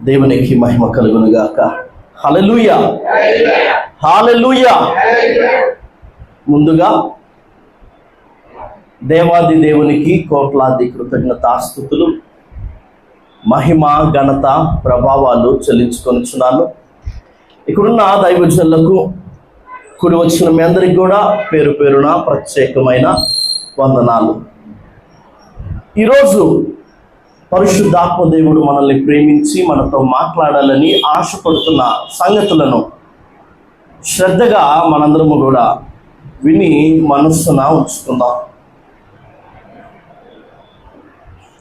దేవునికి మహిమ కలుగును గాక. హల్లెలూయా, హల్లెలూయా. ముందుగా దేవాది దేవునికి కోట్లాది కృతజ్ఞతాస్తుతులు, మహిమ, ఘనత, ప్రభావాలు చెల్లించుకొనిచున్నాను. ఇక్కడున్న దైవజనులకు, కూడి వచ్చిన మీ అందరికి కూడా పేరు పేరున ప్రత్యేకమైన వందనాలు. ఈరోజు పరిశుద్ధాత్మ దేవుడు మనల్ని ప్రేమించి మనతో మాట్లాడాలని ఆశపడుతున్న సంగతులను శ్రద్ధగా మనందరము కూడా విని మనస్సున ఉంచుకుందాం.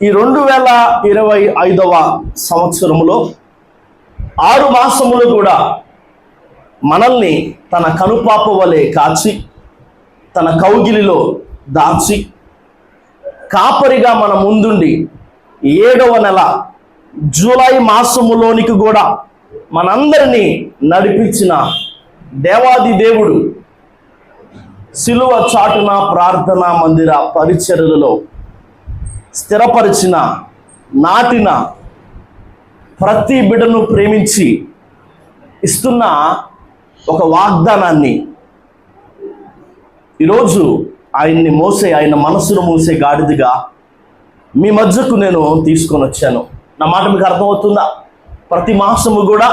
ఈ 2025వ సంవత్సరములో 6 మాసములు కూడా మనల్ని తన కనుపాప వలె కాచి, తన కౌగిలిలో దాచి, కాపరిగా మన ముందుండి 7వ నెల జూలై మాసములోనికి కూడా మనందరినీ నడిపించిన దేవాది దేవుడు, సిలువ చాటున ప్రార్థన మందిర పరిచర్యలలో స్థిరపరిచిన, నాటిన ప్రతి బిడ్డను ప్రేమించి ఇస్తున్న ఒక వాగ్దానాన్ని ఈరోజు ఆయన మనసును మూసే గాడిదగా మీ మధ్యకు నేను తీసుకొని వచ్చాను. నా మాట మీకు అర్థమవుతుందా? ప్రతి మాసము కూడా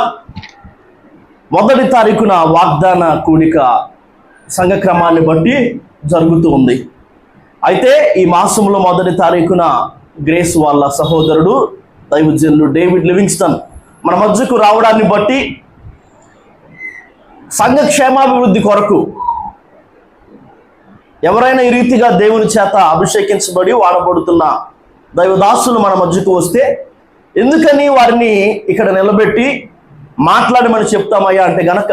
1వ తారీఖున వాగ్దాన కూడిక సంఘక్రమాన్ని బట్టి జరుగుతూ ఉంది. అయితే ఈ మాసంలో 1వ తారీఖున గ్రేస్ వాళ్ళ సహోదరుడు దైవజనుడు డేవిడ్ లివింగ్స్టన్ మన మధ్యకు రావడాన్ని బట్టి సంఘ క్షేమాభివృద్ధి కొరకు ఎవరైనా ఈ రీతిగా దేవుని చేత అభిషేకించబడి వాడబడుతున్న దైవదాసులు మన మధ్యకు వస్తే ఎందుకని వారిని ఇక్కడ నిలబెట్టి మాట్లాడమని చెప్తామయ్యా అంటే గనక,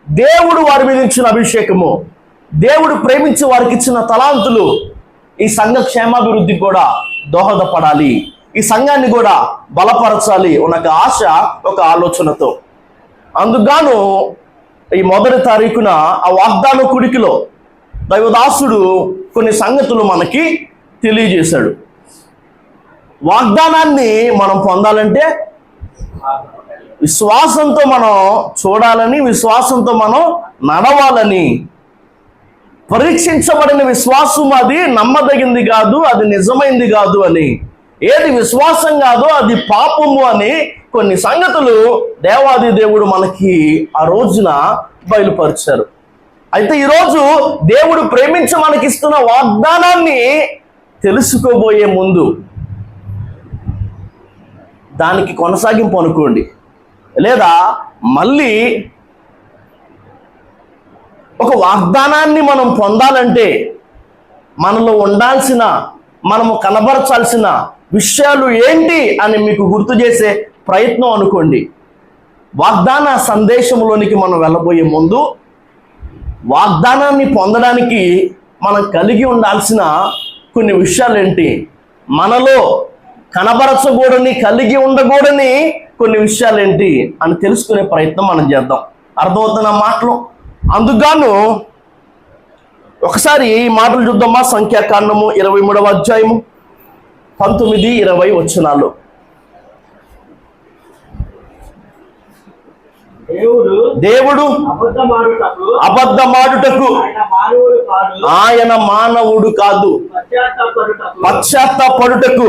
దేవుడు వారి మీద ఇచ్చిన అభిషేకము, దేవుడు ప్రేమించి వారికి ఇచ్చిన తలాంతులు ఈ సంఘ క్షేమాభివృద్ధికి కూడా దోహదపడాలి, ఈ సంఘాన్ని కూడా బలపరచాలి ఒక ఆశ, ఒక ఆలోచనతో. అందుకుగాను ఈ 1వ తారీఖున ఆ వాగ్దాన కుడికిలో దైవదాసుడు కొన్ని సంగతులు మనకి తెలియజేశాడు. వాగ్దానాన్ని మనం పొందాలంటే విశ్వాసంతో మనం చూడాలని, విశ్వాసంతో మనం నడవాలని. పరీక్షించబడిన విశ్వాసం అది నమ్మదగింది కాదు, అది నిజమైంది కాదు అని. ఏది విశ్వాసం కాదో అది పాపము అని కొన్ని సంగతులు దేవాది దేవుడు మనకి ఆ రోజున బయలుపరిచారు. అయితే ఈరోజు దేవుడు ప్రేమించి మనకిస్తున్న వాగ్దానాన్ని తెలుసుకోబోయే ముందు దానికి కొనసాగింపు అనుకోండి, లేదా మళ్ళీ ఒక వాగ్దానాన్ని మనం పొందాలంటే మనలో ఉండాల్సిన, మనము కనబరచాల్సిన విషయాలు ఏంటి అని మీకు గుర్తు చేసే ప్రయత్నం అనుకోండి. వాగ్దాన సందేశంలోనికి మనం వెళ్ళబోయే ముందు వాగ్దానాన్ని పొందడానికి మనం కలిగి ఉండాల్సిన కొన్ని విషయాలు ఏంటి, మనలో కనబరచకూడని, కలిగి ఉండకూడని కొన్ని విషయాలు ఏంటి అని తెలుసుకునే ప్రయత్నం మనం చేద్దాం. అర్థమవుతున్న మాటలు. అందుకుగాను ఒకసారి ఈ మాటలు చూద్దామా. సంఖ్యాకాండము 23వ అధ్యాయము 19-20 వచనాలు. దేవుడు అబద్ధమాడుటకు ఆయన మానవుడు కాదు, పశ్చాత్తాపడుటకు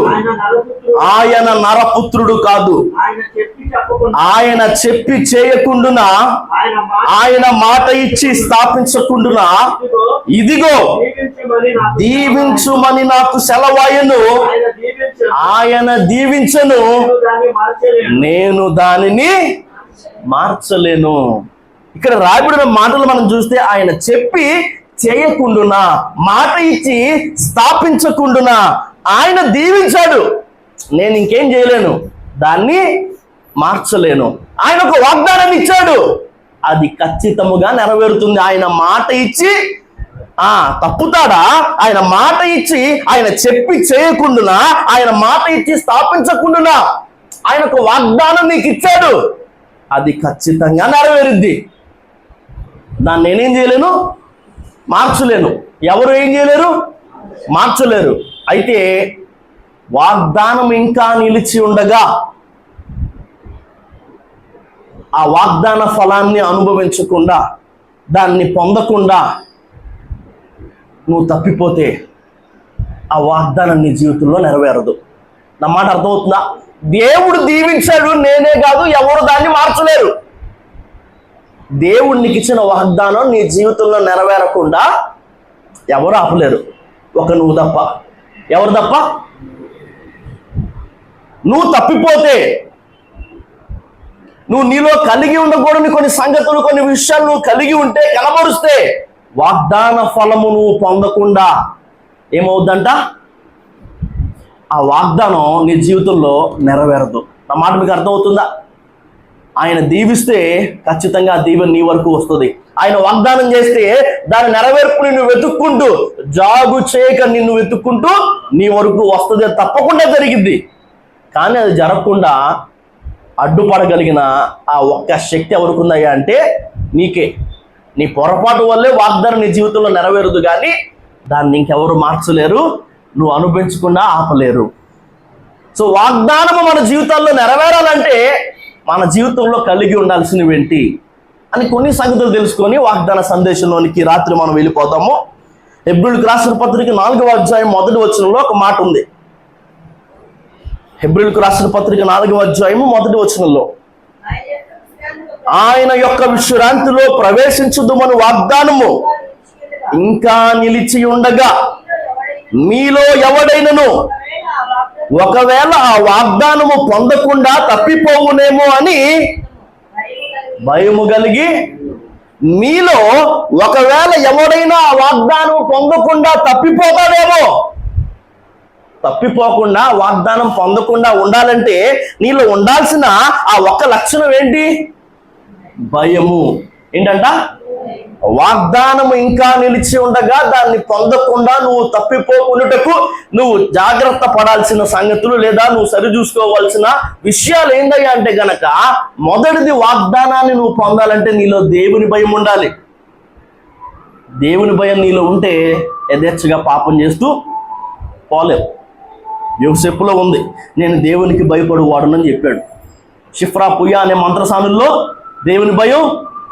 ఆయన నరపుత్రుడు కాదు. ఆయన చెప్పి చేయకుండునా, ఆయన మాట ఇచ్చి స్థాపించకుండునా, ఇదిగో దీవించుమని నాకు సెలవాయను, ఆయన దీవించను, నేను దానిని మార్చలేను. ఇక్కడ రాయబడిన మాటలు మనం చూస్తే ఆయన చెప్పి చేయకుండునా, మాట ఇచ్చి స్థాపించకుండునా ఆయన దీవించాడు. నేను ఇంకేం చేయలేను, దాన్ని మార్చలేను. ఆయన ఒక వాగ్దానాన్ని ఇచ్చాడు, అది ఖచ్చితముగా నెరవేరుతుంది. ఆయన మాట ఇచ్చి తప్పుతాడా? ఆయన మాట ఇచ్చి, ఆయన చెప్పి చేయకుండునా, ఆయన మాట ఇచ్చి స్థాపించకుండునా ఆయన ఒక వాగ్దానం నీకు ఇచ్చాడు, అది ఖచ్చితంగా నెరవేరుద్ది. దాన్ని నేనేం చేయలేను, మార్చలేను. ఎవరు ఏం చేయలేరు, మార్చలేరు. అయితే వాగ్దానం ఇంకా నిలిచి ఉండగా ఆ వాగ్దాన ఫలాన్ని అనుభవించకుండా, దాన్ని పొందకుండా నువ్వు తప్పిపోతే ఆ వాగ్దానం నీ జీవితంలో నెరవేరదు. నా మాట అర్థమవుతుందా? దేవుడు దీవించాడు, నేనే కాదు, ఎవరు దాన్ని మార్చలేరు. దేవుడు నీకు ఇచ్చిన వాగ్దానం నీ జీవితంలో నెరవేరకుండా ఎవరు ఆపలేరు, ఒక నువ్వు తప్ప. ఎవరు తప్ప? నువ్వు తప్పిపోతే, నువ్వు నీలో కలిగి ఉండకూడని కొన్ని సంగతులు, కొన్ని విషయాలు నువ్వు కలిగి ఉంటే, కనబరుస్తే, వాగ్దాన ఫలము నువ్వు పొందకుండా ఏమవుద్దంట? ఆ వాగ్దానం నీ జీవితంలో నెరవేరదు. నా మాట మీకు అర్థమవుతుందా? ఆయన దీవిస్తే ఖచ్చితంగా ఆ దీవెన నీ వరకు వస్తుంది. ఆయన వాగ్దానం చేస్తే దాని నెరవేర్పు నిన్ను వెతుక్కుంటూ, జాగు చేయక నిన్ను వెతుక్కుంటూ నీ వరకు వస్తుంది, తప్పకుండా జరిగింది. కానీ అది జరగకుండా అడ్డుపడగలిగిన ఆ ఒక్క శక్తి ఎవరికి ఉందయ్యా అంటే నీకే. నీ పొరపాటు వల్లే వాగ్దానం నీ జీవితంలో నెరవేరదు, కానీ దాన్ని ఇంకెవరు మార్చలేరు, నువ్వు అనుభవించకుండా ఆపలేరు. సో వాగ్దానము మన జీవితాల్లో నెరవేరాలంటే మన జీవితంలో కలిగి ఉండాల్సినవేంటి అని కొన్ని సంగతులు తెలుసుకొని వాగ్దాన సందేశంలోనికి రాత్రి మనం వెళ్ళిపోతాము. హెబ్రీయులకు రాసిన పత్రిక 4వ అధ్యాయం 1వ వచనంలో ఒక మాట ఉంది. హెబ్రీయులకు రాసిన పత్రిక 4వ అధ్యాయం 1వ వచనంలో, ఆయన యొక్క విశ్రాంతిలో ప్రవేశించుదుమని వాగ్దానము ఇంకా నిలిచి ఉండగా, మీలో ఎవడైనను ఒకవేళ ఆ వాగ్దానము పొందకుండా తప్పిపోవునేమో అని భయము కలిగి, మీలో ఒకవేళ ఎవడైనా ఆ వాగ్దానం పొందకుండా తప్పిపోతాడేమో. తప్పిపోకుండా, వాగ్దానం పొందకుండా ఉండాలంటే నీలో ఉండాల్సిన ఆ ఒక్క లక్షణం ఏంటి? భయము. ఏంటంట? వాగ్దానము ఇంకా నిలిచి ఉండగా దాన్ని పొందకుండా నువ్వు తప్పిపోకుండాటకు నువ్వు జాగ్రత్త పడాల్సిన సంగతులు, లేదా నువ్వు సరిచూసుకోవాల్సిన విషయాలు ఏందయ్యా అంటే గనక, మొదటిది వాగ్దానాన్ని నువ్వు పొందాలంటే నీలో దేవుని భయం ఉండాలి. దేవుని భయం నీలో ఉంటే యథేచ్ఛగా పాపం చేస్తూ పోలేవు. యోసేపులో ఉంది, నేను దేవునికి భయపడు వాడునని చెప్పాడు. షిఫ్రా పుయ్యా అనే మంత్రసానుల్లో దేవుని భయం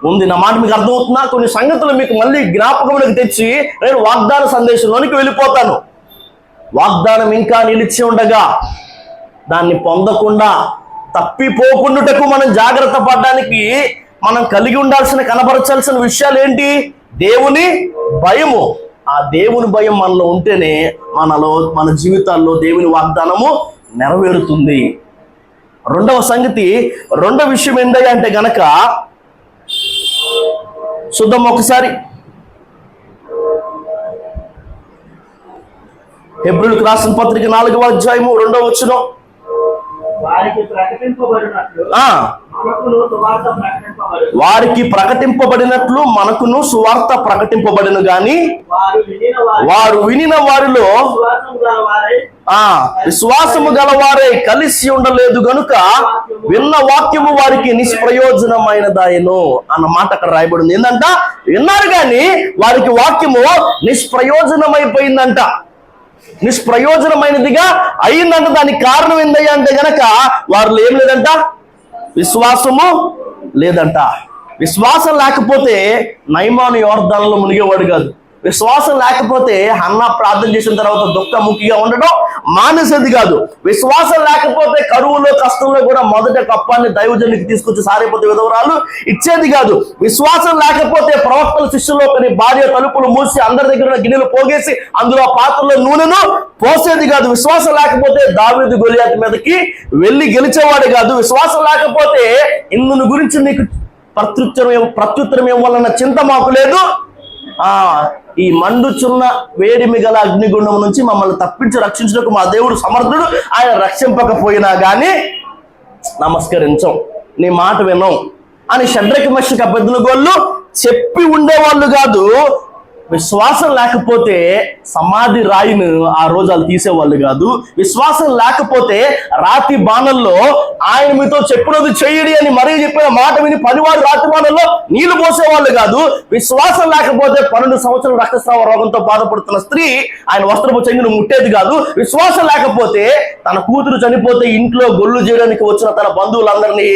ఉంది. నా మాట మీకు అర్థమవుతున్నా? కొన్ని సంగతులు మీకు మళ్ళీ జ్ఞాపకంలోకి తెచ్చి నేను వాగ్దాన సందేశంలోనికి వెళ్ళిపోతాను. వాగ్దానం ఇంకా నిలిచి ఉండగా దాన్ని పొందకుండా తప్పిపోకుండాటకు మనం జాగ్రత్త పడడానికి మనం కలిగి ఉండాల్సిన, కనబరచాల్సిన విషయాలు ఏంటి? దేవుని భయము. ఆ దేవుని భయం మనలో ఉంటేనే మన జీవితాల్లో దేవుని వాగ్దానము నెరవేరుతుంది. రెండవ సంగతి, రెండవ విషయం ఏంటయ్యా అంటే గనక చూద్దాం ఒకసారి. హెబ్రీయులకు రాసిన పత్రిక 4వ అధ్యాయం 2వ వచనం, వారికి ప్రకటింపబడినట్లు మనకును సువార్త ప్రకటింపబడిన గాని వారు వినిన వారిలో విశ్వాసము గలవారే కలిసి ఉండలేదు గనుక విన్న వాక్యము వారికి నిష్ప్రయోజనమైనదాయను అన్న మాట అక్కడ రాయబడింది. ఏంటంట? విన్నారు కానీ వారికి వాక్యము నిష్ప్రయోజనమైపోయిందంట, నిష్ప్రయోజనమైనదిగా అయిందంట. దానికి కారణం ఏందయ్యా అంటే గనక వారిలో ఏం లేదంట? విశ్వాసము లేదంట. విశ్వాసం లేకపోతే నయమాను యోర్దానులో మునిగేవాడు కాదు. విశ్వాసం లేకపోతే హన్నా ప్రార్థన చేసిన తర్వాత దుఃఖముఖిగా ఉండడం మానేసేది కాదు. విశ్వాసం లేకపోతే కరువులో, కష్టంలో కూడా మొదట కప్పాన్ని దైవజనునికి తీసుకొచ్చి సారైపోతే విధవరాలు ఇచ్చేది కాదు. విశ్వాసం లేకపోతే ప్రవక్తల శిష్యుల్లో కొన్ని భార్య తలుపులు మూసి అందరి దగ్గర గిన్నెలు పోగేసి అందులో పాత్రలో నూనెను పోసేది కాదు. విశ్వాసం లేకపోతే దావీదు గొలియాతు మీదకి వెళ్ళి గెలిచేవాడు కాదు. విశ్వాసం లేకపోతే ఇందుని గురించి నీకు ప్రత్యుత్తరం ఇవ్వాలన్న చింత మాకు లేదు. ఈ మండుచున్న వేడిమి గల అగ్నిగుండం నుంచి మమ్మల్ని తప్పించి రక్షించడానికి మా దేవుడు సమర్థుడు. ఆయన రక్షింపకపోయినా కానీ నమస్కరించం, నీ మాట వినం అని షడ్రకి, మెషకు, అబేద్నెగోలు చెప్పి ఉండేవాళ్ళు కాదు. విశ్వాసం లేకపోతే సమాధి రాయిని ఆ రోజు వాళ్ళు తీసేవాళ్ళు కాదు. విశ్వాసం లేకపోతే రాతి బాణల్లో ఆయన మీతో చెప్పినది చెయ్యడి అని మరీ చెప్పిన మాట విని 10 వారు రాతి బాణల్లో నీళ్లు పోసేవాళ్ళు కాదు. విశ్వాసం లేకపోతే 12 సంవత్సరాల రక్తస్రావ రోగంతో బాధపడుతున్న స్త్రీ ఆయన వస్త్రపు చెంగును ముట్టేది కాదు. విశ్వాసం లేకపోతే తన కూతురు చనిపోతే ఇంట్లో గొల్లు చేయడానికి వచ్చిన తన బంధువులందరినీ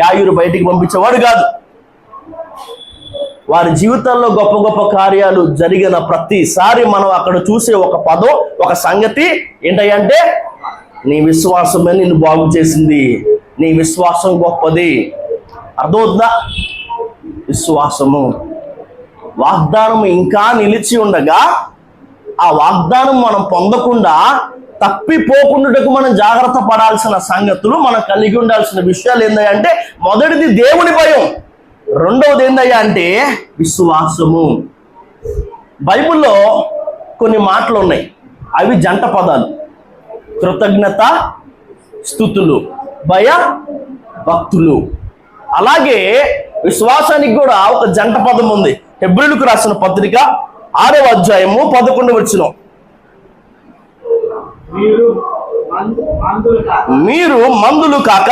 యాయురు బయటికి పంపించేవాడు కాదు. వారి జీవితాల్లో గొప్ప గొప్ప కార్యాలు జరిగిన ప్రతిసారి మనం అక్కడ చూసే ఒక పదం, ఒక సంగతి ఏంటంటే, నీ విశ్వాసమే నిన్ను బాగు చేసింది, నీ విశ్వాసం గొప్పది. అర్థమవుతుందా? విశ్వాసము. వాగ్దానం ఇంకా నిలిచి ఉండగా ఆ వాగ్దానం మనం పొందకుండా తప్పిపోకుండా మనం జాగ్రత్త పడాల్సిన సంగతులు, మనం కలిగి ఉండాల్సిన విషయాలు ఏంటంటే, మొదటిది దేవుని భయం, రెండవది ఏందయ్యా అంటే విశ్వాసము. బైబిల్లో కొన్ని మాటలు ఉన్నాయి, అవి జంట పదాలు. కృతజ్ఞత, స్తుతులు, భయ, భక్తులు. అలాగే విశ్వాసానికి కూడా ఒక జంట పదం ఉంది. హెబ్రీయులకు రాసిన పత్రిక 6వ అధ్యాయము 11వ వచనం. మీరు మందులు కాక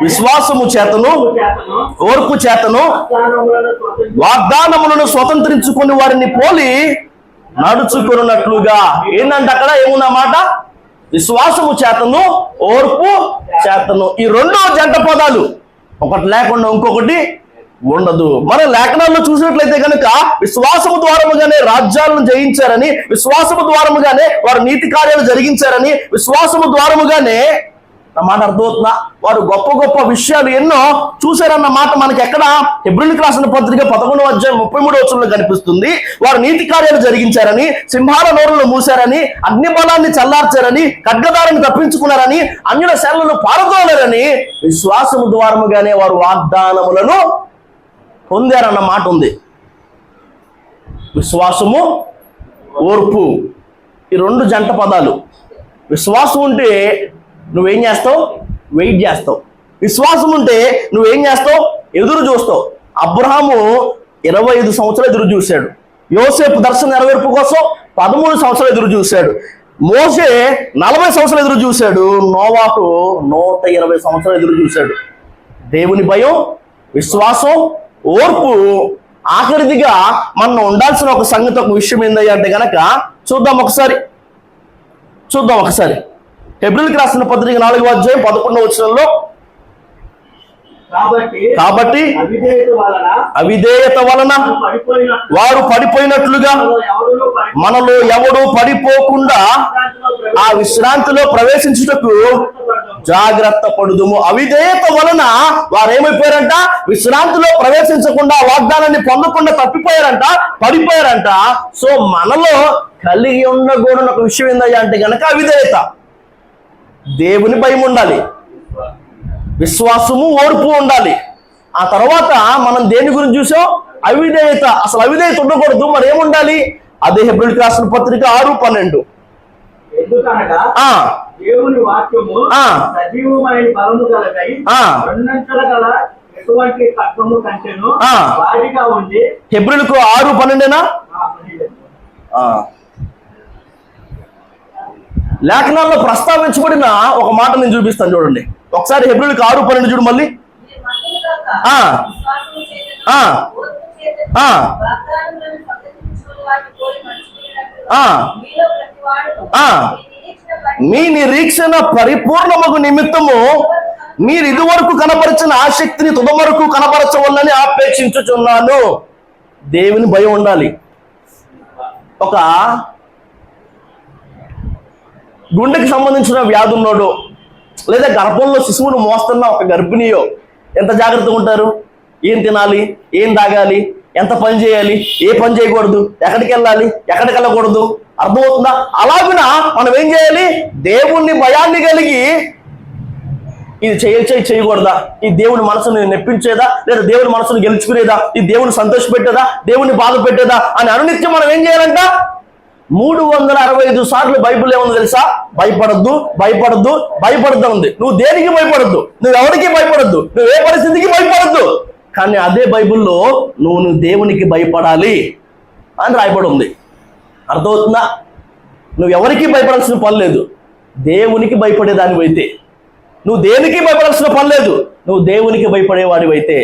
విశ్వాసము చేతను ఓర్పు చేతను వాగ్దానములను స్వతంత్రించుకుని వారిని పోలి నడుచుకున్నట్లుగా. ఏంటంటే అక్కడ ఏమున్నమాట? విశ్వాసము చేతను ఓర్పు చేతను. ఈ రెండో జంట పదాలు, ఒకటి లేకుండా ఇంకొకటి ఉండదు. మన లేఖనాల్లో చూసినట్లయితే కనుక విశ్వాసము ద్వారముగానే రాజ్యాలను జయించారని, విశ్వాసము ద్వారముగానే వారు నీతి కార్యాలు జరిగించారని, విశ్వాసము ద్వారముగానే, నా మాట అర్థమవుతుందా, వారు గొప్ప గొప్ప విషయాలు ఎన్నో చూశారన్న మాట మనకి ఎక్కడ? హెబ్రీయులకు రాసిన పత్రిక 11వ అధ్యాయం 33వ వచనంలో కనిపిస్తుంది. వారు నీతి కార్యాలు జరిగించారని, సింహాల నోరులను మూశారని, అగ్ని బలాన్ని చల్లార్చారని, ఖడ్గదారిని తప్పించుకున్నారని, అన్యుల శరణులను పారదోలారని, విశ్వాసము ద్వారముగానే వారు వాగ్దానములను పొందారన్న మాట ఉంది. విశ్వాసము, ఓర్పు, ఈ రెండు జంట పదాలు. విశ్వాసం ఉంటే నువ్వేం చేస్తావు? వెయిట్ చేస్తావు. విశ్వాసం ఉంటే నువ్వేం చేస్తావు? ఎదురు చూస్తావు. అబ్రహాము 25 సంవత్సరాలు ఎదురు చూశాడు. యోసేపు దర్శన నెరవేర్పు కోసం 13 సంవత్సరాలు ఎదురు చూశాడు. మోషే 40 సంవత్సరాలు ఎదురు చూశాడు. నోవాహు 120 సంవత్సరాలు ఎదురు చూశాడు. దేవుని భయం, విశ్వాసం, ఓర్పు. ఆఖరిదిగా మనం ఉండాల్సిన ఒక సంగతి, ఒక విషయం ఏందయ్యా అంటే గనక చూద్దాం ఒకసారి. హెబ్రీయులకు రాసిన పత్రిక 4వ అధ్యాయం 11వ వచనంలో, కాబట్టి అవిధేయత వలన వారు పడిపోయినట్లుగా మనలో ఎవడు పడిపోకుండా ఆ విశ్రాంతిలో ప్రవేశించుటకు జాగ్రత్త పడుదుము. అవిధేయత వలన వారు ఏమైపోయారంట? విశ్రాంతిలో ప్రవేశించకుండా, వాగ్దానాన్ని పొందకుండా తప్పిపోయారంట, పడిపోయారంట. సో మనలో కలిగి ఉండకూడని ఒక విషయం ఏందయ్యా అంటే గనక అవిధేయత. దేవుని భయం ఉండాలి, విశ్వాసము, ఓర్పు ఉండాలి. ఆ తర్వాత మనం దేని గురించి చూసాం? అవిధేయత. అసలు అవిధేయత ఉండకూడదు. మరి ఏముండాలి? అదే హెబ్రీయులకు రాసిన పత్రిక 6:12. దేవుని వాక్యము సజీవమైన బలము కలదై రెండంచెల గల ఎటువంటి ఖడ్గము కంటెను వాడిగా ఉంది. హెబ్రీయులకు 6:12 లేఖనాల్లో ప్రస్తావించబడిన ఒక మాట నేను చూపిస్తాను, చూడండి ఒకసారి. హెబ్రీయులకు 6:12 చూడు మళ్ళీ. మీ నిరీక్షణ పరిపూర్ణమగు నిమిత్తము మీరు ఇదివరకు కనపరిచిన ఆసక్తిని తుదవరకు కనపరచవల్లని ఆపేక్షించుచున్నాను. దేవుని భయం ఉండాలి. ఒక గుండెకి సంబంధించిన వ్యాధి ఉన్నాడు, లేదా గర్భంలో శిశువును మోస్తున్న ఒక గర్భిణియో ఎంత జాగ్రత్తగా ఉంటారు? ఏం తినాలి, ఏం తాగాలి, ఎంత పని చేయాలి, ఏ పని చేయకూడదు, ఎక్కడికి వెళ్ళాలి, ఎక్కడికి వెళ్ళకూడదు. అర్థమవుతుందా? అలాగున మనం ఏం చేయాలి? దేవుణ్ణి భయాన్ని కలిగి ఇది చేయకూడదా, ఈ దేవుని మనసుని నెప్పించేదా, లేదా దేవుని మనసును గెలుచుకునేదా, ఈ దేవుని సంతోషపెట్టేదా, దేవుని బాధ పెట్టేదా అని అనునిత్యం మనం ఏం చేయాలంట? 365 సార్లు బైబిల్ ఏముంది తెలుసా? భయపడద్దు, భయపడద్దు, భయపడద్దు ఉంది. నువ్వు దేనికి భయపడద్దు, నువ్వు ఎవరికి భయపడద్దు, నువ్వు ఏ పరిస్థితికి భయపడద్దు. కానీ అదే బైబిల్లో నువ్వు దేవునికి భయపడాలి. అని రాయబడి ఉంది. అర్థమవుతుందా? నువ్వు ఎవరికి భయపడాల్సిన పని లేదు, దేవునికి భయపడేదానివైతే. నువ్వు దేనికి భయపడాల్సిన పని లేదు, నువ్వు దేవునికి భయపడేవాడివైతే.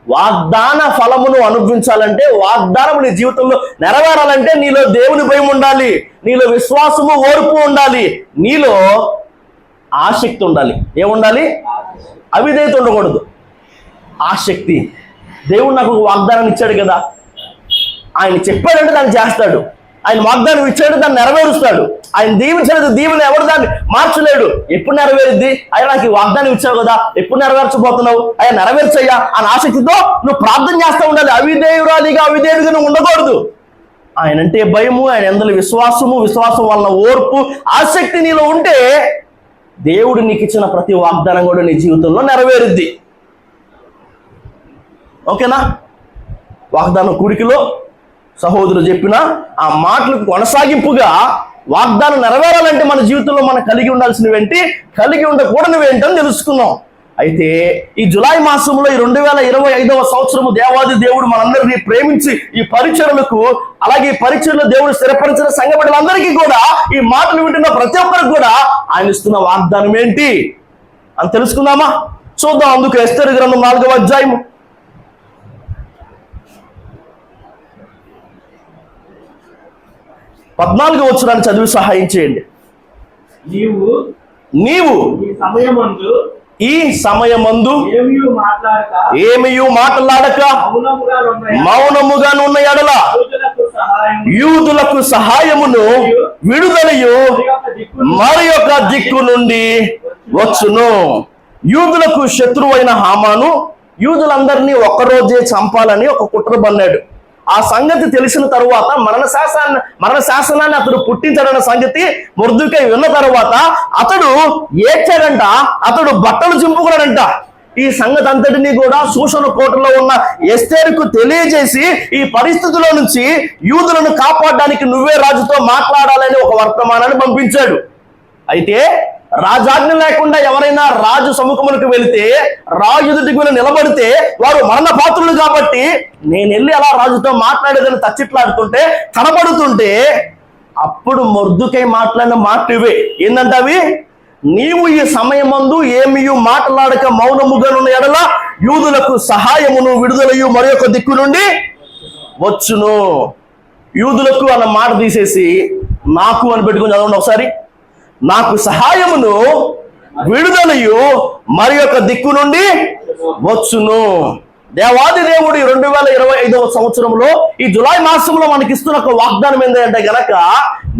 వాగ్దాన ఫలమును అనుభవించాలంటే, వాగ్దానం నీ జీవితంలో నెరవేరాలంటే నీలో దేవుని భయం ఉండాలి, నీలో విశ్వాసము ఓర్పు ఉండాలి, నీలో ఆసక్తి ఉండాలి. ఏముండాలి? అవిధేయత ఉండకూడదు, ఆసక్తి. దేవుడు నాకు ఒక వాగ్దానం ఇచ్చాడు కదా, ఆయన చెప్పాడంటే దాన్ని చేస్తాడు, ఆయన వాగ్దానం ఇచ్చాడు దాన్ని నెరవేరుస్తాడు, ఆయన దీవించలేదు దీవెన ఎవరు దాన్ని మార్చలేడు. ఎప్పుడు నెరవేరుద్ది? ఆయన నాకు ఈ వాగ్దానం ఇచ్చావు కదా, ఎప్పుడు నెరవేర్చబోతున్నావు, ఆయన నెరవేర్చయ్యా అని ఆసక్తితో నువ్వు ప్రార్థన చేస్తూ ఉండాలి. అవిధేయురాలిగా అవిధేయుడిగా నువ్వు ఉండకూడదు. ఆయన అంటే భయము, ఆయన ఎందులో విశ్వాసము, విశ్వాసం వలన ఓర్పు, ఆసక్తి నీలో ఉంటే దేవుడు నీకు ఇచ్చిన ప్రతి వాగ్దానం కూడా నీ జీవితంలో నెరవేరుద్ది. ఓకేనా? వాగ్దానం కూడికలో సహోదరులు చెప్పిన ఆ మాటలకు కొనసాగింపుగా వాగ్దానం నెరవేరాలంటే మన జీవితంలో మనం కలిగి ఉండాల్సినవేంటి, కలిగి ఉండకూడనివేంటని తెలుసుకున్నాం. అయితే ఈ జులై మాసంలో ఈ 2025వ సంవత్సరము దేవాది దేవుడు మనందరినీ ప్రేమించి ఈ పరిచర్లకు, అలాగే ఈ పరిచర్లో దేవుడు స్థిరపరిచిన సంఘ బిడ్డలందరికీ కూడా, ఈ మాటలు వింటున్న ప్రతి ఒక్కరికి కూడా ఆయన ఇస్తున్న వాగ్దానం ఏంటి అని తెలుసుకుందామా? చూద్దాం. అందుకు ఎస్తేరు గ్రంథం 4వ అధ్యాయము 14వ వచనాన్ని చదివి సహాయం చేయండి. నీవు ఈ సమయమందు ఏమియు మాట్లాడక మౌనముగా ఉన్న ఎడల యూదులకు సహాయమును విడుదలయు మరి యొక్క దిక్కు నుండి వచ్చును. యూదులకు శత్రువైన హామాను యూదులందరినీ ఒక్కరోజే చంపాలని ఒక కుట్ర బన్నాడు. ఆ సంగతి తెలిసిన తరువాత మరణ శాసనాన్ని అతడు పుట్టించాడన్న సంగతి మొర్దెకై విన్న తరువాత అతడు ఏడ్చాడంట, అతడు బట్టలు చింపుకున్నాడంట. ఈ సంగతి అంతటినీ కూడా శూషణ కోటలో ఉన్న ఎస్తేరుకు తెలియజేసి ఈ పరిస్థితిలో నుంచి యూదులను కాపాడడానికి నువ్వే రాజుతో మాట్లాడాలని ఒక వర్తమానాన్ని పంపించాడు. అయితే రాజాజ్ఞ లేకుండా ఎవరైనా రాజు సముఖములకు వెళితే, రాజు ఎదుటికి వెళ్ళి నిలబడితే వారు మరణ పాత్రులు కాబట్టి నేను వెళ్ళి అలా రాజుతో మాట్లాడేదని తచ్చిట్లాడుతుంటే కనబడుతుంటే అప్పుడు మొర్దెకై మాట్లాడిన మాటవే ఏందంటే అవి, నీవు ఈ సమయమందు ఏమియు మాట్లాడక మౌనముగా ఉన్న ఎడల యూదులకు సహాయమును విడుదలయు మరి యొక్క దిక్కు నుండి వచ్చును. యూదులకు అన్న మాట తీసేసి నాకు అని పెట్టుకుని చదవండి ఒకసారి. నాకు సహాయమును విడుదలయు మరి యొక్క దిక్కు నుండి వచ్చును. దేవాది దేవుడు 2025వ సంవత్సరంలో ఈ జులై మాసంలో మనకి ఇస్తున్న ఒక వాగ్దానం ఏంటంటే గనక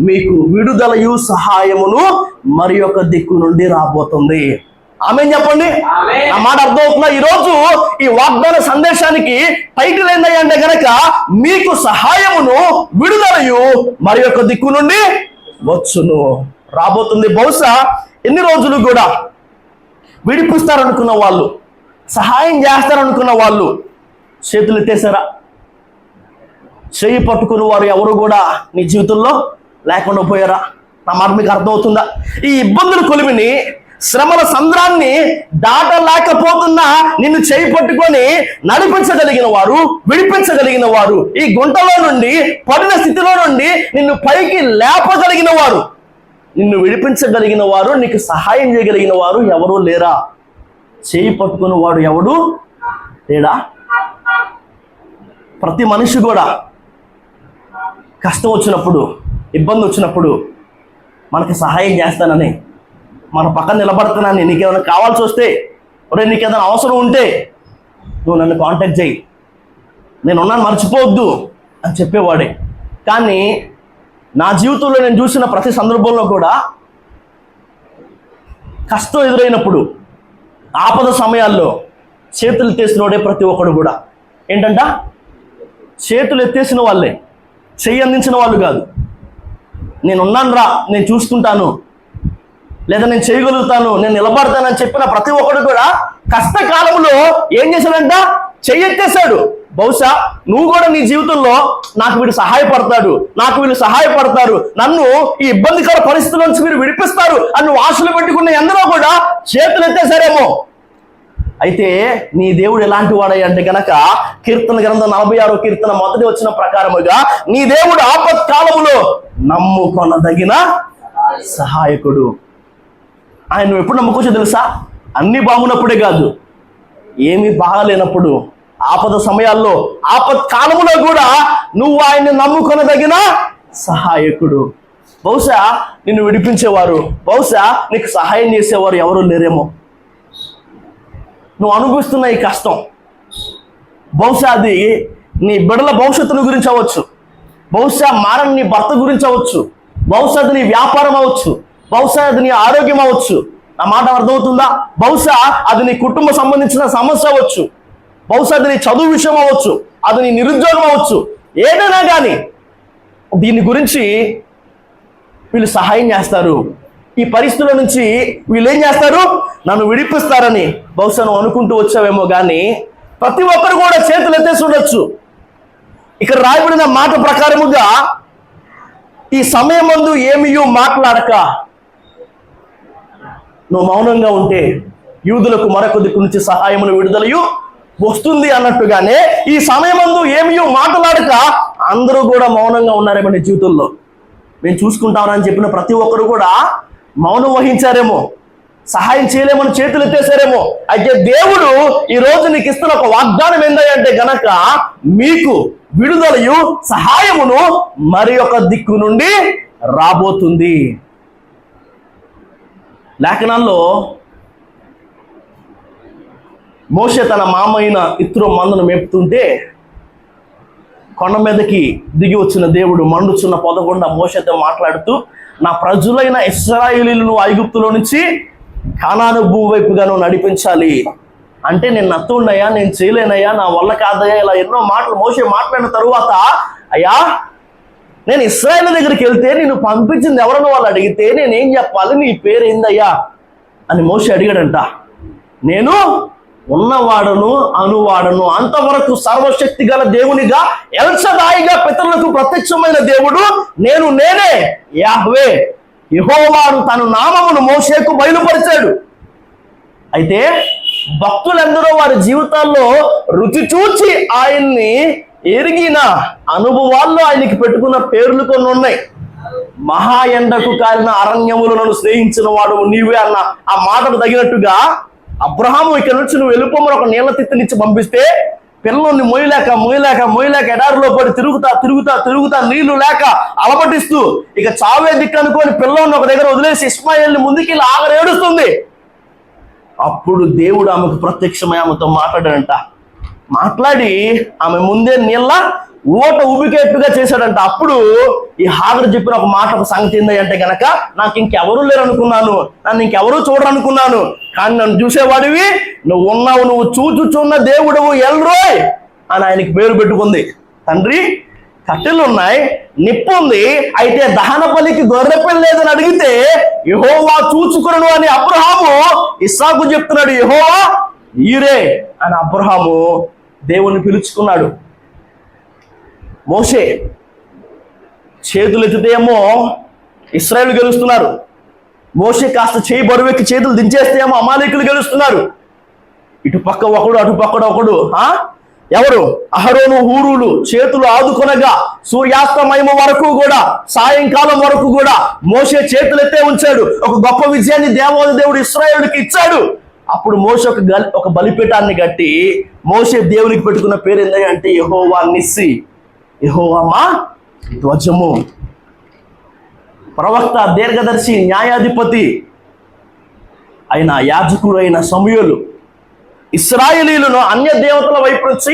మీకు విడుదలయు సహాయమును మరి యొక్క దిక్కు నుండి రాబోతుంది. ఆమేన్ చెప్పండి. ఆ మాట అర్థమవుతుందా? ఈరోజు ఈ వాగ్దాన సందేశానికి టైటిల్ ఏంటంటే గనక మీకు సహాయమును విడుదలయు మరి యొక్క దిక్కు నుండి వచ్చును. రాబోతుంది. బహుశా ఎన్ని రోజులు కూడా విడిపిస్తారనుకున్న వాళ్ళు, సహాయం చేస్తారనుకున్న వాళ్ళు చేతులు ఎత్తేసారా? చేయి పట్టుకున్న వారు ఎవరు కూడా నీ జీవితంలో లేకుండా పోయారా? నా మాట మీకు అర్థమవుతుందా? ఈ ఇబ్బందుల కొలిమిని, శ్రమల సంద్రాన్ని దాటలేకపోతున్నా నిన్ను చేయి పట్టుకొని నడిపించగలిగిన వారు, విడిపించగలిగిన వారు, ఈ గుంటలో నుండి పడిన స్థితిలో నుండి నిన్ను పైకి లేపగలిగిన వారు, నిన్ను విడిపించగలిగిన వారు, నీకు సహాయం చేయగలిగిన వారు ఎవరూ లేరా? చేయి పట్టుకున్న వాడు ఎవడు లేడా? ప్రతి మనిషి కూడా కష్టం వచ్చినప్పుడు, ఇబ్బంది వచ్చినప్పుడు మనకి సహాయం చేస్తానని, మన పక్కన నిలబడతానని, నీకేమైనా కావాల్సి వస్తే, ఒరే నీకేదైనా అవసరం ఉంటే నువ్వు నన్ను కాంటాక్ట్ చేయి, నేనున్నాను మర్చిపోవద్దు అని చెప్పేవాడే. కానీ నా జీవితంలో నేను చూసిన ప్రతి సందర్భంలో కూడా కష్టం ఎదురైనప్పుడు, ఆపద సమయాల్లో చేతులు ఎత్తేసినోడే ప్రతి ఒక్కడు కూడా. ఏంటంట? చేతులు ఎత్తేసిన వాళ్ళే, చెయ్యి అందించిన వాళ్ళు కాదు. నేనున్నాను రా, నేను చూసుకుంటాను, లేదా నేను చేయగలుగుతాను, నేను నిలబడతానని చెప్పిన ప్రతి ఒక్కడు కూడా కష్టకాలంలో ఏం చేశాడంట? చెయ్యెత్తేశాడు. బహుశా నువ్వు కూడా నీ జీవితంలో నాకు వీడు సహాయపడతాడు, నాకు వీళ్ళు సహాయపడతారు, నన్ను ఈ ఇబ్బందికర పరిస్థితుల నుంచి వీరు విడిపిస్తారు అని నువ్వు ఆశలు పెట్టుకున్న ఎందరో కూడా చేతులు ఎత్తేశారేమో. అయితే నీ దేవుడు ఎలాంటి వాడై అంటే గనక కీర్తన గ్రంథం 46వ కీర్తన మొదటి వచ్చిన ప్రకారముగా నీ దేవుడు ఆపత్కాలములో నమ్ముకొనదగిన సహాయకుడు. ఆయన నువ్వు ఎప్పుడు నమ్ముకోవచ్చో తెలుసా? అన్ని బాగున్నప్పుడే కాదు, ఏమీ బాగాలేనప్పుడు, ఆపద సమయాల్లో, ఆపత్కాలములో కూడా నువ్వు ఆయన్ని నమ్ముకొనదగిన సహాయకుడు. బహుశా నిన్ను విడిపించేవారు, బహుశా నీకు సహాయం చేసేవారు ఎవరు లేరేమో. నువ్వు అనుభవిస్తున్న ఈ కష్టం బహుశా అది నీ బిడ్డల భవిష్యత్తుల గురించి అవ్వచ్చు, బహుశా మారని నీ భర్త గురించి అవ్వచ్చు, బహుశా అది నీ వ్యాపారం అవ్వచ్చు, బహుశా అది నీ ఆరోగ్యం అవ్వచ్చు. నా మాట అర్థమవుతుందా? బహుశా అది నీ కుటుంబ సంబంధించిన సమస్య అవ్వచ్చు, బహుశా అది నీ చదువు విషయం అవ్వచ్చు, అది నీ నిరుద్యోగం అవ్వచ్చు. ఏదైనా కానీ దీని గురించి వీళ్ళు సహాయం చేస్తారు. ఈ పరిస్థితుల నుంచి వీళ్ళు ఏం చేస్తారు? నన్ను విడిపిస్తారని బహుశా నువ్వు అనుకుంటూ వచ్చావేమో. కానీ ప్రతి ఒక్కరు కూడా చేతులు ఎత్తేసి ఉండొచ్చు. ఇక్కడ రాయబడిన మాట ప్రకారముగా ఈ సమయమందు ఏమీయూ మాట్లాడక నువ్వు మౌనంగా ఉంటే యూదులకు మరొక దిక్కు నుంచి సహాయమును విడుదలయు వస్తుంది అన్నట్టుగానే ఈ సమయమందు ఏమీయూ మాట్లాడక అందరూ కూడా మౌనంగా ఉన్నారేమో నీ జీవితంలో. మేము చూసుకుంటామని చెప్పిన ప్రతి ఒక్కరు కూడా మౌనం వహించారేమో, సహాయం చేయలేమని చేతులు ఎత్తేసారేమో. అయితే దేవుడు ఈ రోజు నీకు ఇస్తున్న ఒక వాగ్దానం ఏంటంటే గనక మీకు విడుదలయు సహాయమును మరి ఒక దిక్కు నుండి రాబోతుంది. లేఖనాల్లో మోషే తన మామైన ఇత్రో మందను మేపుతుంటే కొండ మీదకి దిగి వచ్చిన దేవుడు మండుచున్న పొదగుండ మోషేతో మాట్లాడుతూ, నా ప్రజలైన ఇశ్రాయేలీయులను ఐగుప్తులో నుంచి కానాను భూమి వైపుగా నువ్వు నడిపించాలి అంటే, నేను నత్తుండయా, నేను చేయలేనయ్యా, నా వల్ల కాదయ్యా, ఇలా ఎన్నో మాటలు మోషే మాట్లాడిన తరువాత, అయ్యా నేను ఇశ్రాయేలు దగ్గరికి వెళ్తే నిన్ను పంపించింది ఎవరని వాళ్ళు అడిగితే నేనేం చెప్పాలి, నీ పేరు ఏందయ్యా అని మోషే అడిగాడంట. నేను ఉన్నవాడను అనువాడను, అంతవరకు సర్వశక్తి గల దేవునిగా ఎల్షదాయిగా పితరులకు ప్రత్యక్షమైన దేవుడు నేనే యాహ్వే యెహోవాను తన నామమును మోషేకు బయలుపరిచాడు. అయితే భక్తులందరూ వారి జీవితాల్లో రుచి చూచి ఆయన్ని ఎరిగిన అనుభవాల్లో ఆయనకి పెట్టుకున్న పేర్లు కొన్ని ఉన్నాయి. మహా ఎండకు కాలిన అరణ్యములను స్నేహించిన వాడు నీవే అన్న ఆ మాటకు తగినట్టుగా అబ్రహాము ఇక్కడ నుంచి నువ్వు వెళ్ళిపోమని ఒక నీళ్ల తిత్తినిచ్చి పంపిస్తే పిల్లల్ని మొయ్యలేక ఎడారిలో పడి తిరుగుతా నీళ్లు లేక అలమటిస్తూ ఇక చావే దిక్కు అనుకోని పిల్లల్ని ఒక దగ్గర వదిలేసి ఇస్మాయిల్ని ముందుకి ఇలా ఆగరేడుస్తుంది. అప్పుడు దేవుడు ఆమెకు ప్రత్యక్షమై ఆమెతో మాట్లాడాడంట. మాట్లాడి ఆమె ముందే నీళ్ళ ఊట ఉబికేట్టుగా చేశాడంట. అప్పుడు ఈ హాగరు చెప్పిన ఒక మాట, ఒక సంగతి ఏందంటే గనక, నాకు ఇంకెవరూ లేరు అనుకున్నాను, నన్ను ఇంకెవరూ చూడరనుకున్నాను, కానీ నన్ను చూసేవాడివి నువ్వు ఉన్నావు, నువ్వు చూచుచున్న దేవుడవు ఎల్రోయ్ అని ఆయనకి పేరు పెట్టుకుంది. తండ్రి కట్టెలు ఉన్నాయి, నిప్పు ఉంది, అయితే దహన బలికి గొర్రె పిల్ల లేదని అడిగితే యెహోవా చూచుకును అని అబ్రహాము ఇస్సాకు చెప్తున్నాడు. యెహోవా ఈరే అని అబ్రహాము దేవుణ్ణి పిలుచుకున్నాడు. మోషే చేతులు ఎత్తితేమో ఇశ్రాయేలు గెలుస్తున్నారు, మోషే కాస్త చేయి బరువెక్కి చేతులు దించేస్తే ఏమో అమాలేకులు గెలుస్తున్నారు. ఇటు పక్క ఒకడు అటు పక్క ఒకడు. ఎవరు? అహరోను హూరులు చేతులు ఆదుకొనగా సూర్యాస్తమయం వరకు కూడా, సాయంకాలం వరకు కూడా మోషే చేతులు ఎత్తే ఉంచాడు. ఒక గొప్ప విజయాన్ని దేవాది దేవుడు ఇశ్రాయేలుకి ఇచ్చాడు. అప్పుడు మోషే ఒక బలిపీఠాన్ని కట్టి మోషే దేవునికి పెట్టుకున్న పేరు ఏంటంటే యెహోవా నిస్సి, యెహోవా మా ధ్వజము. ప్రవక్త, దీర్ఘదర్శి, న్యాయాధిపతి అయిన యాజకుడు అయిన సమూయేలు ఇశ్రాయేలీయులను అన్య దేవతల వైపు నుంచి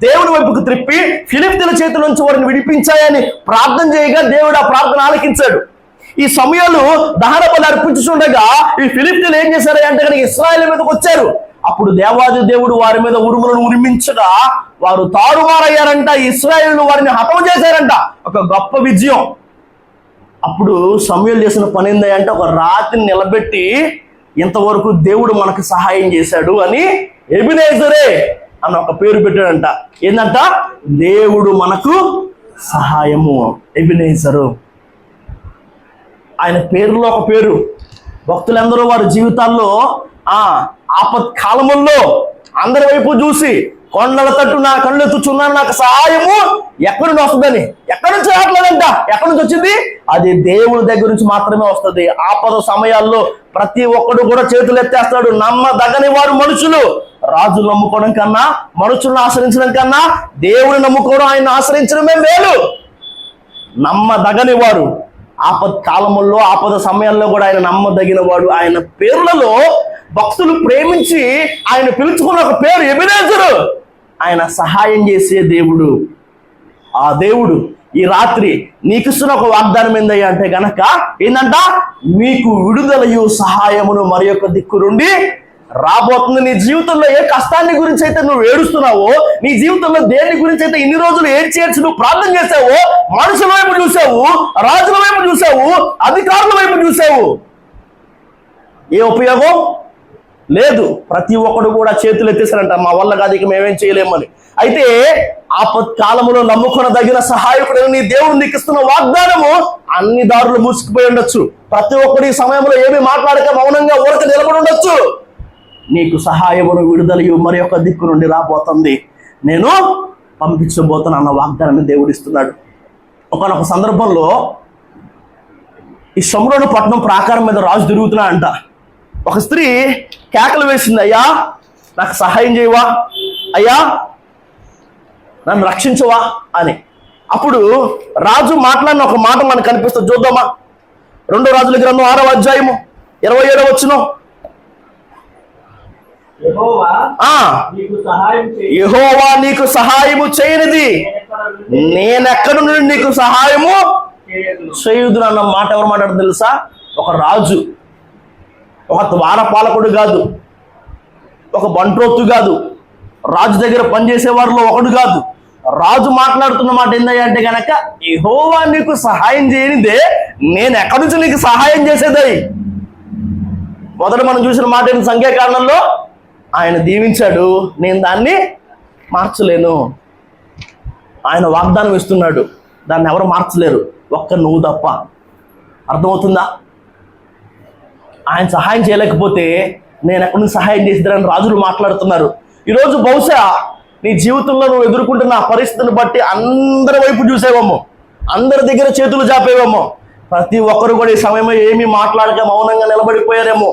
దేవుని వైపుకు త్రిప్పి ఫిలిష్తీయుల చేతుల నుంచి వారిని విడిపించాయని ప్రార్థన చేయగా దేవుడు ఆ ప్రార్థన ఆలకించాడు. ఈ సమూయేలు దహన బలి అర్పించుండగా ఈ ఫిలిష్తీయులు ఏం చేశారు అంటే కనుక ఇశ్రాయేలు మీదకి వచ్చారు. అప్పుడు దేవాది దేవుడు వారి మీద ఉరుములను ఉరిమించగా వారు తారుమారయ్యారంట. ఇశ్రాయేలు వారిని హతం చేశారంట. ఒక గొప్ప విజయం. అప్పుడు సమూయేలు చేసిన పని ఏందంటే ఒక రాతిని నిలబెట్టి ఇంతవరకు దేవుడు మనకు సహాయం చేశాడు అని ఎబినేజరే అన్న ఒక పేరు పెట్టాడంట. ఏంటంట? దేవుడు మనకు సహాయము, ఎబినేజరు. ఆయన పేరులో ఒక పేరు. భక్తులందరూ వారి జీవితాల్లో ఆపత్కాలముల్లో అందరి వైపు చూసి కొండల తట్టు నా కళ్ళు ఎత్తుచున్నాను, నాకు సహాయము ఎక్కడి నుంచి వస్తుందని. ఎక్కడి నుంచి రావట్లేదంట. ఎక్కడి నుంచి వచ్చింది? అది దేవుని దగ్గర నుంచి మాత్రమే వస్తుంది. ఆపద సమయాల్లో ప్రతి ఒక్కడు కూడా చేతులు ఎత్తేస్తాడు. నమ్మదగని వారు మనుషులు. రాజులు నమ్ముకోవడం కన్నా, మనుషులను ఆశ్రయించడం కన్నా దేవుని నమ్ముకోవడం, ఆయన ఆశ్రయించడమే మేలు. నమ్మదగని వారు ఆపద కాలముల్లో, ఆపద సమయాల్లో కూడా ఆయన నమ్మదగిన వాడు. ఆయన పేర్లలో భక్తులు ప్రేమించి ఆయన పిలుచుకున్న ఒక పేరు ఎబెనేజరు. ఆయన సహాయం చేసే దేవుడు. ఆ దేవుడు ఈ రాత్రి నీకు ఇస్తున్న ఒక వాగ్దానం ఏందయ్యా అంటే గనక ఏందంట, మీకు విడుదలయు సహాయమును మరి యొక్క దిక్కు నుండి రాబోతుంది. నీ జీవితంలో ఏ కష్టాన్ని గురించి అయితే నువ్వు ఏడుస్తున్నావో, నీ జీవితంలో దేని గురించి అయితే ఇన్ని రోజులు ఏడ్చి నువ్వు ప్రార్థన చేసావో, మనుషుల వైపు చూసావు, రాజుల వైపు చూసావు, అధికారుల వైపు చూసావు, ఏ ఉపయోగం లేదు. ప్రతి ఒక్కడు కూడా చేతులు ఎత్తేసారంట, మా వల్ల కాదు, ఇక మేమేం చేయలేమని. అయితే ఆపత్కాలములో నమ్ముకున్న దగ్గర సహాయకుడు నీ దేవుడు నీకు ఇస్తున్న వాగ్దానము అన్ని దారులు మూసుకుపోయి ఉండొచ్చు. ప్రతి ఒక్కడి సమయంలో ఏమీ మాట్లాడక మౌనంగా ఊరక నిలబడి ఉండొచ్చు. నీకు సహాయమును విడుదలయు మరి యొక్క దిక్కు నుండి రాబోతుంది, నేను పంపించబోతున్నా అన్న వాగ్దానాన్ని దేవుడు ఇస్తున్నాడు. ఒకనొక సందర్భంలో ఈ షమ్రోను పట్టణం ప్రాకారం మీద రాజు తిరుగుతున్నా అంట. ఒక స్త్రీ కేకలు వేసింది, అయ్యా నాకు సహాయం చేయవా, అయ్యా నన్ను రక్షించవా అని. అప్పుడు రాజు మాట్లాడిన ఒక మాట మనకు కనిపిస్తుంది, చూద్దామా. 2 రాజుల గ్రంథం 6వ అధ్యాయము 27వ వచనం. యెహోవా నీకు సహాయము చేయనిది నేనెక్కడ నుండి నీకు సహాయము చేయుదును అన్న మాట ఎవరు మాట్లాడదు తెలుసా? ఒక రాజు, ఒక ద్వారపాలకుడు కాదు, ఒక బంట్రోత్తు కాదు, రాజు దగ్గర పనిచేసే వారిలో ఒకడు కాదు. రాజు మాట్లాడుతున్న మాట ఏందయ్యా అంటే గనక, యెహోవా నీకు సహాయం చేయనిదే నేను ఎక్కడి నుంచి నీకు సహాయం చేసేదై. మొదట మనం చూసిన మాట ఏంటి? సంఖ్యాకాండంలో ఆయన దీవించాడు, నేను దాన్ని మార్చలేను. ఆయన వాగ్దానం ఇస్తున్నాడు, దాన్ని ఎవరు మార్చలేరు, ఒక్క నువ్వు తప్ప. అర్థమవుతుందా? ఆయన సహాయం చేయలేకపోతే నేను ఎక్కడి నుంచి సహాయం చేసిద్దారని రాజులు మాట్లాడుతున్నారు. ఈరోజు బహుశా నీ జీవితంలో నువ్వు ఎదుర్కొంటున్న పరిస్థితిని బట్టి అందరి వైపు చూసేవేమో, అందరి దగ్గర చేతులు చాపేవేమో. ప్రతి ఒక్కరు కూడా ఈ సమయంలో ఏమీ మాట్లాడక మౌనంగా నిలబడిపోయారేమో,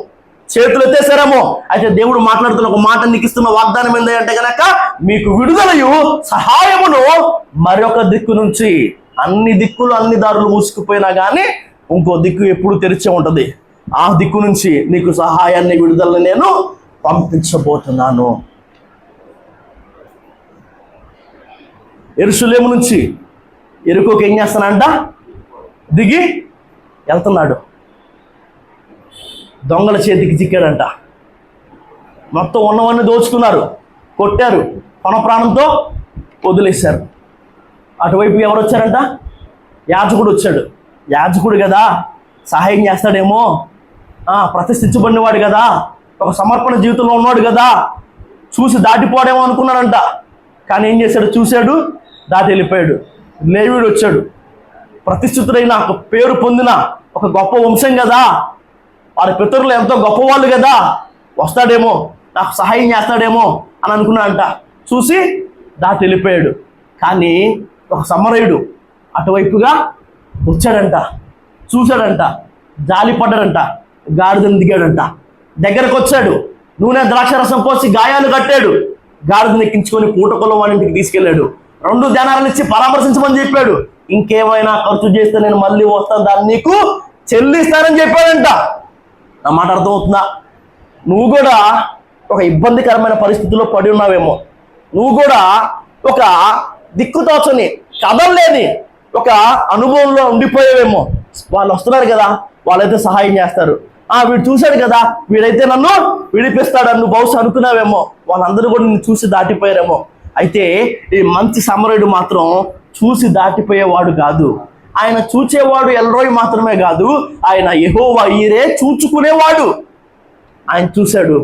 చేతులు ఎత్తేసారేమో. అయితే దేవుడు మాట్లాడుతున్న ఒక మాట, నీకు ఇస్తున్న వాగ్దానం ఏంటి అంటే గనక, మీకు విడుదలయు సహాయమును మరొక దిక్కు నుంచి. అన్ని దిక్కులు అన్ని దారులు మూసుకుపోయినా కానీ ఇంకో దిక్కు ఎప్పుడు తెరిచే ఉంటది. ఆ దిక్కు నుంచి నీకు సహాయాన్ని, విడుదలని నేను పంపించబోతున్నాను. యెరూషలేము నుంచి యెరికోకి ఏం చేస్తానంట? దిగి వెళ్తున్నాడు. దొంగల చేతికి చిక్కాడంట. మొత్తం ఉన్నవన్నీ దోచుకున్నారు, కొట్టారు, కొన ప్రాణంతో వదిలేశారు. అటువైపు ఎవరు వచ్చారంట? యాజకుడు వచ్చాడు. యాజకుడు కదా, సహాయం చేస్తాడేమో, ప్రతిష్ఠించబడినవాడు కదా, ఒక సమర్పణ జీవితంలో ఉన్నాడు కదా, చూసి దాటిపోడేమో అనుకున్నాడంట. కానీ ఏం చేశాడు? చూశాడు, దాటి వెళ్ళిపోయాడు. లేవీయుడు వచ్చాడు, ప్రతిష్ఠితుడైన ఒక పేరు పొందిన ఒక గొప్ప వంశం కదా, వారి పితరులు ఎంతో గొప్పవాళ్ళు కదా, వస్తాడేమో, నాకు సహాయం చేస్తాడేమో అని అనుకున్నాడంట. చూసి దాటి వెళ్ళిపోయాడు. కానీ ఒక సమరయుడు అటువైపుగా వచ్చాడంట, చూశాడంట, జాలి పడ్డాడంట, గాడిదను దిగాడంట. దగ్గరకు వచ్చాడు, నూనె ద్రాక్షరసం పోసి గాయాలు కట్టాడు, గాడిదని ఎక్కించుకొని పూటకొలం వాళ్ళ ఇంటికి తీసుకెళ్ళాడు. 2 దేనారాలు ఇచ్చి పరామర్శించమని చెప్పాడు. ఇంకేమైనా ఖర్చు చేస్తే నేను మళ్ళీ వస్తాను, దాన్ని నీకు చెల్లిస్తానని చెప్పాడంట. నా మాట అర్థమవుతుందా? నువ్వు కూడా ఒక ఇబ్బందికరమైన పరిస్థితుల్లో పడి ఉన్నావేమో, నువ్వు కూడా ఒక దిక్కుతోచని, కదలలేని ఒక అనుభవంలో ఉండిపోయేవేమో. వాళ్ళు వస్తున్నారు కదా, వాళ్ళైతే సహాయం చేస్తారు, వీడు చూశాడు కదా, వీడైతే నన్ను విడిపిస్తాడని నువ్వు బహుశా అనుకున్నావేమో. వాళ్ళందరూ కూడా నిన్ను చూసి దాటిపోయారేమో. అయితే ఈ మంచి సమరయుడు మాత్రం చూసి దాటిపోయేవాడు కాదు. ఆయన చూచేవాడు ఎల్రోయ్ మాత్రమే కాదు, ఆయన యెహోవా ఈరే, చూచుకునేవాడు. ఆయన చూశాడు,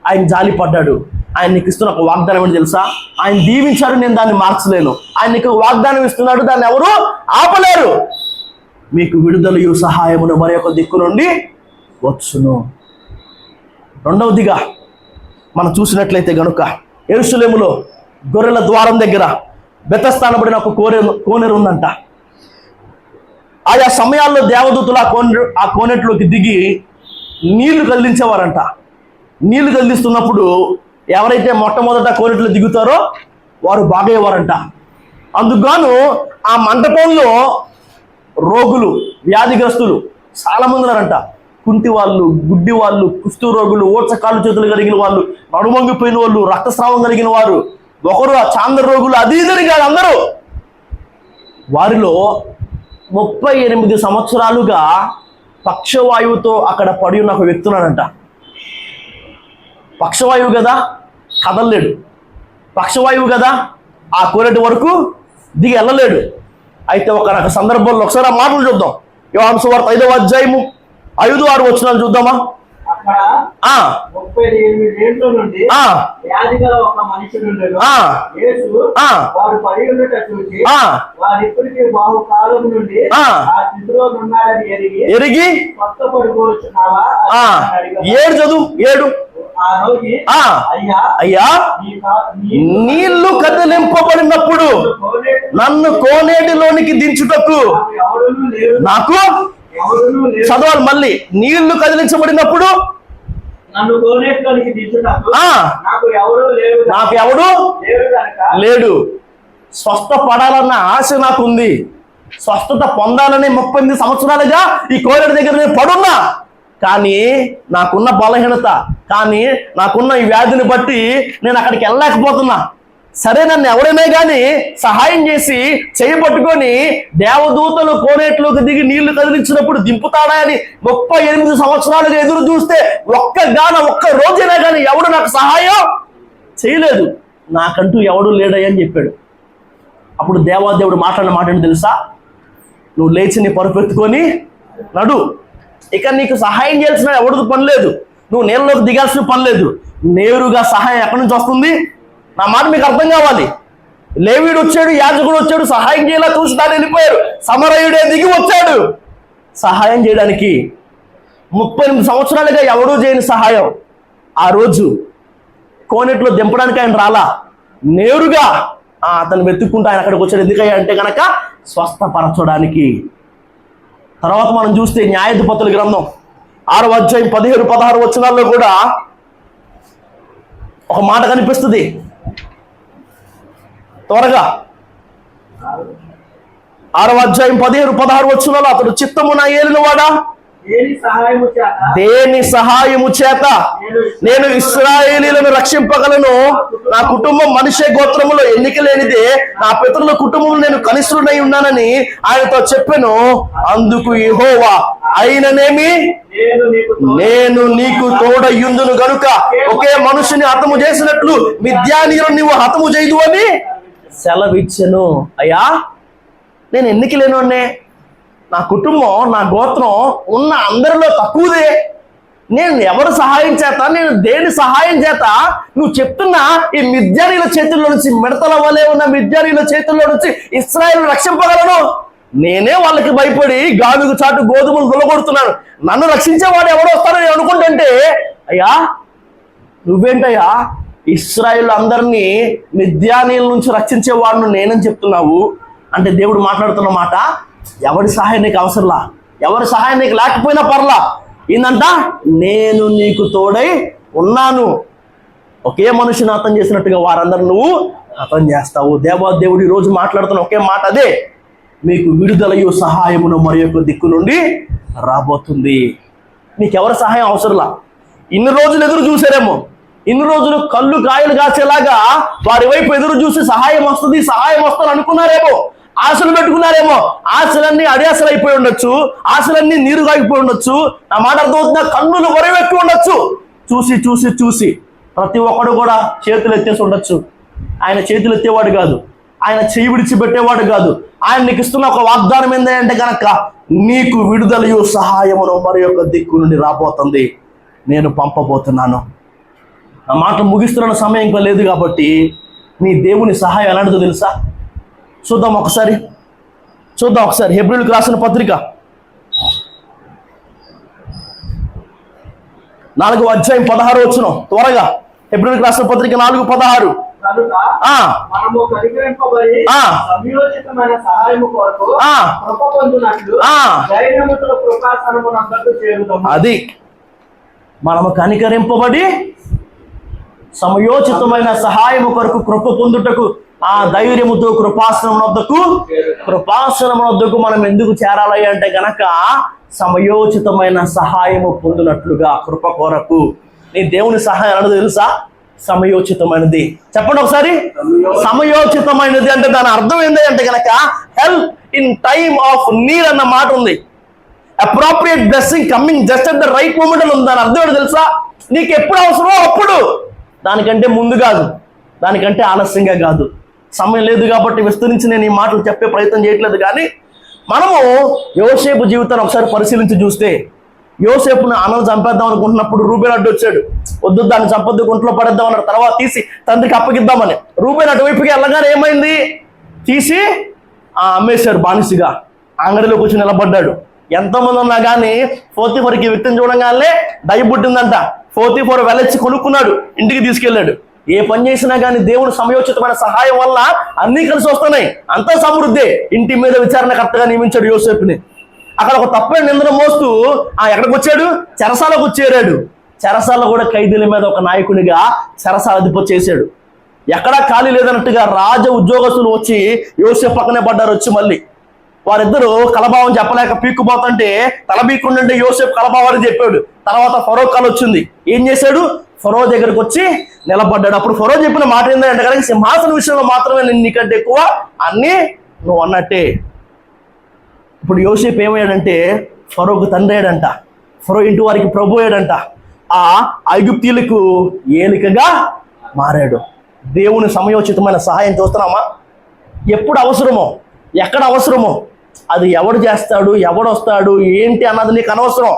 ఆయన జాలి పడ్డాడు. ఆయన నీకు ఇస్తున్న ఒక వాగ్దానం ఏంటి తెలుసా? ఆయన దీవించాడు, నేను దాన్ని మార్చలేను. ఆయన నీకు వాగ్దానం ఇస్తున్నాడు, దాన్ని ఎవరు ఆపలేరు. మీకు విడుదలయు సహాయమును మరి ఒక దిక్కు నుండి వచ్చును. రెండవదిగా మనం చూసినట్లయితే గనుక యెరూషలేములో గొర్రెల ద్వారం దగ్గర బెతస్దా అనబడిన ఒక కోనేరు ఉందంట. ఆయా సమయాల్లో దేవదూతలు ఆ కోనేటిలోకి దిగి నీళ్లు కదిలించేవారంట. నీళ్లు కదిలిస్తున్నప్పుడు ఎవరైతే మొట్టమొదట కోనేటిలో దిగుతారో వారు బాగయ్యేవారంట. అందుకుగాను ఆ మంటపంలో రోగులు, వ్యాధిగ్రస్తులు చాలా మంది ఉన్నారంట. కుంటి వాళ్ళు, గుడ్డి వాళ్ళు, కుష్టు రోగులు, ఓట్స కాళ్ళు చేతులు కలిగిన వాళ్ళు, నడుమొంగిపోయిన వాళ్ళు, రక్తస్రావం కలిగిన వారు, ఒకరు ఆ చాంద్ర రోగులు, అది ఇదని కాదు, అందరూ. వారిలో 38 సంవత్సరాలుగా పక్షవాయువుతో అక్కడ పడి ఉన్న ఒక వ్యక్తి ఉన్నాడంట. పక్షవాయువు కదా, కదలలేడు. పక్షవాయువు కదా, ఆ కోనేటి వరకు దిగి వెళ్ళలేడు. అయితే ఒక సందర్భంలో ఒకసారి ఆ మాటలు చూద్దాం. యోహాను సువార్త 5వ అధ్యాయము 5-6 వచనాలు చూద్దామా? అక్కడ 38 ఏళ్ల నుండి వ్యాధి గల ఒక మనుషుడు ఉండెను. యేసు వారు పడి ఉండట చూసి వారిప్పటికీ బహుకాలం నుండి ఆ స్థితిలో ఉన్నాడని ఎరిగి కొత్త పడుకోవచ్చున్నావా? 7 చదువు 7. ఆ రోగి అయ్యా నీళ్లు కదిలింపబడినప్పుడు నన్ను కోనేటిలోనికి దించుటకు నాకు చదవాలి. మళ్ళీ నీళ్లు కదిలించబడినప్పుడు నన్ను కోనేటిలోనికి దించుటకు నాకు ఎవడు లేడు. స్వస్థపడాలన్న ఆశ నాకు ఉంది. స్వస్థత పొందాలని 38 సంవత్సరాలుగా ఈ కోనేటి దగ్గర నేను పడున్నా. కానీ నాకున్న బలహీనత, కానీ నాకున్న ఈ వ్యాధిని బట్టి నేను అక్కడికి వెళ్ళలేకపోతున్నా. సరే, నన్ను ఎవరైనా కానీ సహాయం చేసి చేయబట్టుకొని దేవదూతలు కోనేట్లోకి దిగి నీళ్లు కదిలించినప్పుడు దింపుతాడా అని 38 సంవత్సరాలుగా ఎదురు చూస్తే ఒక్క రోజైనా కానీ ఎవడు నాకు సహాయం చేయలేదు. నాకంటూ ఎవడు లేడని చెప్పాడు. అప్పుడు దేవాదేవుడు మాట్లాడిన మాట ఏంటి తెలుసా? నువ్వు లేచి నీ పరుపెత్తుకొని నడు. ఇక నీకు సహాయం చేయాల్సిన ఎవరికి పని లేదు. నువ్వు నీళ్ళలోకి దిగాల్సిన పని లేదు. నేరుగా సహాయం ఎక్కడి నుంచి వస్తుంది? నా మాట మీకు అర్థం కావాలి. లేవీడు వచ్చాడు, యాజకుడు వచ్చాడు, సహాయం చేయాల చూసి దాన్ని వెళ్ళిపోయారు. సమరయుడే దిగి వచ్చాడు సహాయం చేయడానికి. 38 సంవత్సరాలుగా ఎవడూ చేయని సహాయం ఆ రోజు కోనేట్లో దింపడానికి ఆయన రాలా. నేరుగా అతను వెతుక్కుంటూ ఆయన అక్కడికి వచ్చాడు. ఎందుకయ్యా అంటే కనుక స్వస్థపరచడానికి. తర్వాత మనం చూస్తే న్యాయాధిపతుల గ్రంథం 6వ అధ్యాయం 17-16 వచనాల్లో కూడా ఒక మాట కనిపిస్తుంది. త్వరగా 6వ అధ్యాయం 17-16 వచనాల్లో అతడు చిత్తమున ఏలినవాడా, దేని సహాయము చేత నేను ఇశ్రాయేలీయులను రక్షింపగలను? నా కుటుంబం మనిషి గోత్రములో ఎన్నిక లేనిదే, నా పితరుల కుటుంబం నేను కనిష్ఠుడై ఉన్నానని ఆయనతో చెప్పెను. అందుకు యెహోవా అయిననేమి నేను నీకు తోడయుందును గనుక ఒకే మనుషుని హతము చేసినట్లు మిద్యానీయులను నీవు హతము చేయదు అని సెలవిచ్చెను. అయ్యా, నేను ఎన్నిక లేనోనే, నా కుటుంబం, నా గోత్రం ఉన్న అందరిలో తక్కువదే. నేను ఎవరు సహాయం చేత, నేను దేని సహాయం చేత నువ్వు చెప్తున్నా ఈ మిద్యానీయుల చేతుల్లో నుంచి, మిడతల వలె ఉన్న మిద్యానీయుల చేతుల్లో నుంచి ఇశ్రాయేలు రక్షింపగలను? నేనే వాళ్ళకి భయపడి గానుగు చాటు గోధుమలు దొలగొడుతున్నాను. నన్ను రక్షించేవాడు ఎవరు వస్తారని అనుకుంటుంటే, అయ్యా నువ్వేంటయ్యా ఇశ్రాయేలు అందరినీ మిద్యానీయుల నుంచి రక్షించేవాడును నేనని చెప్తున్నావు అంటే దేవుడు మాట్లాడుతున్న మాట, ఎవరి సహాయం నీకు అవసరంలా, ఎవరి సహాయం నీకు లేకపోయినా పర్లా, ఏందంట నేను నీకు తోడై ఉన్నాను. ఒకే మనుషుని హతం చేసినట్టుగా వారందరూ నువ్వు హతం చేస్తావు. దేవాదేవుడు ఈ రోజు మాట్లాడుతున్న ఒకే మాట అదే, మీకు విడుదలయు సహాయమును మరి యొక్క దిక్కు నుండి రాబోతుంది. నీకెవరి సహాయం అవసరంలా. ఇన్ని రోజులు ఎదురు చూసారేమో, ఇన్ని రోజులు కళ్ళు కాయలు కాసేలాగా వారి వైపు ఎదురు చూసి సహాయం వస్తుంది అనుకున్నారేమో, ఆశలు పెట్టుకున్నారేమో. ఆశలన్నీ అడియాసలు అయిపోయి ఉండొచ్చు, ఆశలన్నీ నీరు కాగిపోయి ఉండొచ్చు. నా మాట అర్థమవుతుందా? కన్నులు వరవెక్కి ఉండొచ్చు. చూసి చూసి చూసి ప్రతి ఒక్కడు కూడా చేతులు ఎత్తేసి ఉండొచ్చు. ఆయన చేతులు ఎత్తేవాడు కాదు, ఆయన చేయి విడిచిపెట్టేవాడు కాదు. ఆయన నీకు ఇస్తున్న ఒక వాగ్దానం ఏంటంటే కనుక నీకు విడుదలయు సహాయమును మరి యొక్క దిక్కు నుండి రాబోతుంది, నేను పంపబోతున్నాను. ఆ మాటలు ముగిస్తున్న సమయం ఇంకా లేదు కాబట్టి నీ దేవుని సహాయం ఎలాంటిదో తెలుసా? చూద్దాం ఒకసారి హెబ్రీయులకు రాసిన పత్రిక 4వ అధ్యాయం 16వ వచనం త్వరగా. హెబ్రీయులకు రాసిన పత్రిక 4:16. కనుక మనము కనికరింపబడి సంయోచితమైన సహాయము కొరకు కృప పొందునట్లు ధైర్యముతో కృపాసనమునందుకు చేరుతాము. అది మనము కనికరింపబడి సమయోచితమైన సహాయము కొరకు కృప పొందుటకు ఆ ధైర్యముతో కృపాసనమునొద్దకు మనం ఎందుకు చేరాలి అంటే గనక సమయోచితమైన సహాయము పొందినట్లుగా కృప కొరకు. నీ దేవుని సహాయం అన్నది తెలుసా? సమయోచితమైనది. చెప్పండి ఒకసారి. సమయోచితమైనది అంటే దాని అర్థం ఏంటి అంటే గనక help in time of need అన్న మాట ఉంది. Appropriate blessing coming just at the right moment అని ఉంది. దాని అర్థం ఏంటో తెలుసా? నీకు ఎప్పుడు అవసరమో అప్పుడు, దానికంటే ముందు కాదు, దానికంటే ఆలస్యంగా కాదు. సమయం లేదు కాబట్టి విస్తరించి నేను ఈ మాటలు చెప్పే ప్రయత్నం చేయట్లేదు. కానీ మనము యోసేపు జీవితాన్ని ఒకసారి పరిశీలించి చూస్తే, యోసేపును అన్నలు చంపేద్దాం అనుకుంటున్నప్పుడు రూబేన్ అడ్డు వచ్చాడు. వద్దు, దాన్ని చంపొద్దు, గుంట్లో పడేద్దాం అన్నాడు. తర్వాత తీసి తండ్రికి అప్పగిద్దామని రూబేన్ అటువైపుకి వెళ్ళగానే ఏమైంది? తీసి అమ్మేశారు బానిసగా. అంగడిలోకి వచ్చి నిలబడ్డాడు. ఎంతమంది ఉన్నా కానీ పోతీఫరుకి ఈ వ్యక్తిని చూడగానే దయ పుట్టిందంట. పోతీఫరు వెళ్ళొచ్చి కొనుక్కున్నాడు, ఇంటికి తీసుకెళ్ళాడు. ఏ పని చేసినా కానీ దేవుడు సమయోచితమైన సహాయం వల్ల అన్నీ కలిసి వస్తున్నాయి. అంతా సమృద్ధి. ఇంటి మీద విచారణకర్తగా నియమించాడు యోసేపుని. అక్కడ ఒక తప్పని నిందన మోస్తూ ఎక్కడికి వచ్చాడు? చెరసాలకు చేరాడు. చెరసాల కూడా ఖైదీల మీద ఒక నాయకునిగా చెరసాల అధిపతి చేశాడు. ఎక్కడా ఖాళీ లేదన్నట్టుగా రాజ ఉద్యోగస్తులు వచ్చి యోసేపు పక్కనే పడ్డారు. వచ్చి మళ్ళీ వారిద్దరూ కలభావం చెప్పలేక పీక్కుపోతుంటే తల పీక్కుంటే యోసేపు కలభావాన్ని చెప్పాడు. తర్వాత ఫరో కళ వచ్చింది. ఏం చేశాడు? ఫరో దగ్గరకు వచ్చి నిలబడ్డాడు. అప్పుడు ఫరో చెప్పిన మాట ఏంటంటే కనుక సింహాసన విషయంలో మాత్రమే నేను నీకంటే ఎక్కువ, అన్నీ నువ్వు అన్నట్టే. ఇప్పుడు యోసేపు ఏమయ్యాడంటే ఫరోకు తండ్రి అయ్యాడంట. ఫరో ఇంటి వారికి ప్రభు అయ్యాడంట. ఆ ఐగుప్తీయులకు ఏలికగా మారాడు. దేవుని సమయోచితమైన సహాయం చూస్తున్నామా? ఎప్పుడు అవసరమో, ఎక్కడ అవసరమో అది ఎవడు చేస్తాడు, ఎవడొస్తాడు, ఏంటి అన్నది నీకు అనవసరం.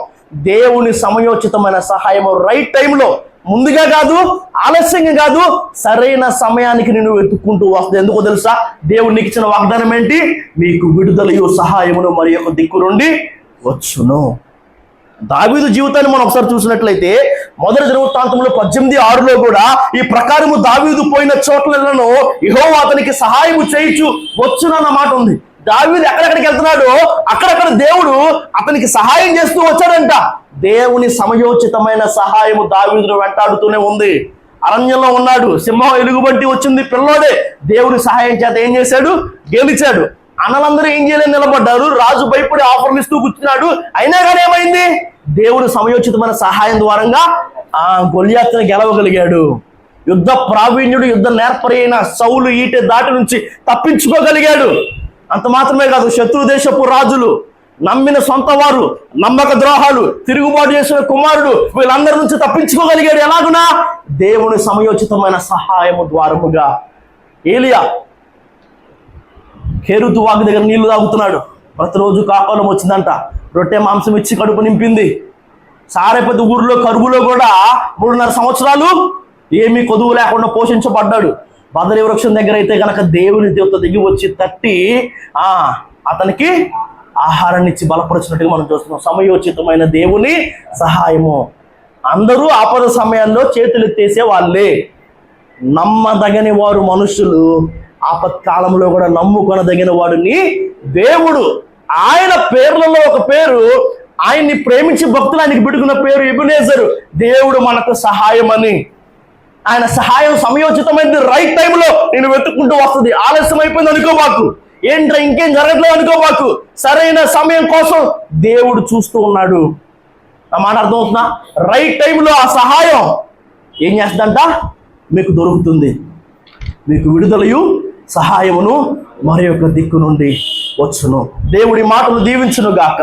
దేవుని సమయోచితమైన సహాయం రైట్ టైంలో, ముందుగా కాదు, ఆలస్యంగా కాదు, సరైన సమయానికి నేను వెతుక్కుంటూ వస్తుంది. ఎందుకో తెలుసా? దేవుడు నీకు ఇచ్చిన వాగ్దానం ఏంటి? మీకు విడుదలయు సహాయమును మరి యొక్క దిక్కు నుండి వచ్చును. దావీదు జీవితాన్ని మనం ఒకసారి చూసినట్లయితే మొదటి దినవృత్తాంతంలో 18:6 కూడా ఈ ప్రకారము దావీదు పోయిన చోట్లను యెహోవా అతనికి సహాయము చేయించు వచ్చునన్న మాట ఉంది. దావీదు ఎక్కడెక్కడికి వెళ్తున్నాడో అక్కడక్కడ దేవుడు అతనికి సహాయం చేస్తూ వచ్చాడంట. దేవుని సమయోచితమైన సహాయము దావీదును వెంటాడుతూనే ఉంది. అరణ్యంలో ఉన్నాడు, సింహం ఎలుగుబంటి వచ్చింది, పిల్లోడే. దేవుని సహాయం చేత ఏం చేశాడు? గెలిచాడు. అన్నలందరూ ఏం చేయలేని నిలబడ్డారు. రాజు భయపడి ఆఫర్లు ఇస్తూ కూర్చున్నాడు. అయినా కానీ ఏమైంది? దేవుడు సమయోచితమైన సహాయం ద్వారంగా గొల్యాతుని గెలవగలిగాడు. యుద్ధ ప్రావీణ్యుడు, యుద్ధ నేర్పరి అయిన సౌలు ఈటె దాటి నుంచి తప్పించుకోగలిగాడు. అంత మాత్రమే కాదు, శత్రు దేశపు రాజులు, నమ్మిన సొంత వారు, నమ్మక ద్రోహాలు, తిరుగుబాటు చేసిన కుమారుడు, వీళ్ళందరి నుంచి తప్పించుకోగలిగాడు. ఎలాగునా? దేవుని సమయోచితమైన సహాయము ద్వారముగా. ఏలియా కేరుతు వాగు దగ్గర నీళ్లు తాగుతున్నాడు. ప్రతిరోజు కాకాలం వచ్చిందంట. రొట్టె మాంసం ఇచ్చి కడుపు నింపింది. సారేపతి ఊరిలో కరువులో కూడా 3.5 సంవత్సరాలు ఏమీ కొదువు లేకుండా పోషించబడ్డాడు. బదరి వృక్షం దగ్గర అయితే కనుక దేవుని దేవత దిగి వచ్చి తట్టి అతనికి ఆహారాన్ని ఇచ్చి బలపరిచినట్టుగా మనం చూస్తున్నాం. సమయోచితమైన దేవుని సహాయము. అందరూ ఆపద సమయాల్లో చేతులు ఎత్తేసే వాళ్ళే. నమ్మదగని వారు మనుషులు, ఆపత్కాలంలో కూడా నమ్ముకొనదగిన వాడిని దేవుడు. ఆయన పేర్లలో ఒక పేరు, ఆయన్ని ప్రేమించి భక్తులు ఆయనకి పెట్టుకున్న పేరు ఎబెనేజరు. దేవుడు మనకు సహాయం అని. ఆయన సహాయం సమయోచితమైనది. రైట్ టైంలో నేను వెతుక్కుంటూ వస్తుంది. ఆలస్యం అయిపోయింది అనుకోబాకు, ఏంట్రా ఇంకేం జరగట్లేదు అనుకోబాకు. సరైన సమయం కోసం దేవుడు చూస్తూ ఉన్నాడు. నా మాట అర్థమవుతుందా? రైట్ టైంలో ఆ సహాయం ఏం చేస్తుందంట? మీకు దొరుకుతుంది. మీకు విడుదలయు సహాయమును మరి యొక్క దిక్కు నుండి వచ్చును. దేవుడి మాటలు దీవించును గాక.